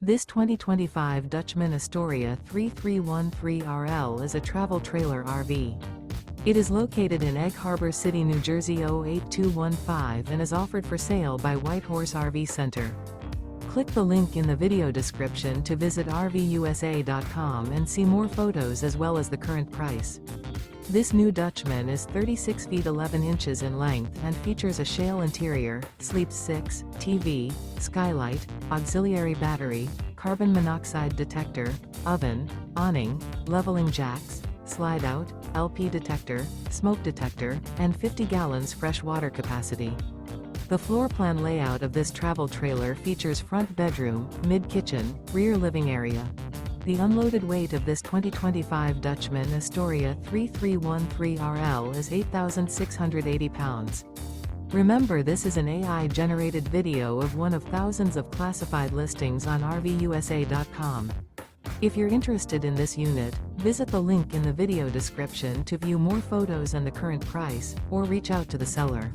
This 2025 Dutchmen Astoria 3313RL is a travel trailer RV. It is located in Egg Harbor City, New Jersey 08215 and is offered for sale by Whitehorse RV Center. Click the link in the video description to visit RVUSA.com and see more photos as well as the current price. This new Dutchman is 36 feet 11 inches in length and features a SHALE interior, sleeps 6, TV, skylight, auxiliary battery, carbon monoxide detector, oven, awning, leveling jacks, slide-out, LP detector, smoke detector, and 50 gallons fresh water capacity. The floor plan layout of this travel trailer features front bedroom, mid-kitchen, rear living area. The unloaded weight of this 2025 Dutchmen Astoria 3313RL is 8,680 pounds. Remember, this is an AI-generated video of one of thousands of classified listings on RVUSA.com. If you're interested in this unit, visit the link in the video description to view more photos and the current price, or reach out to the seller.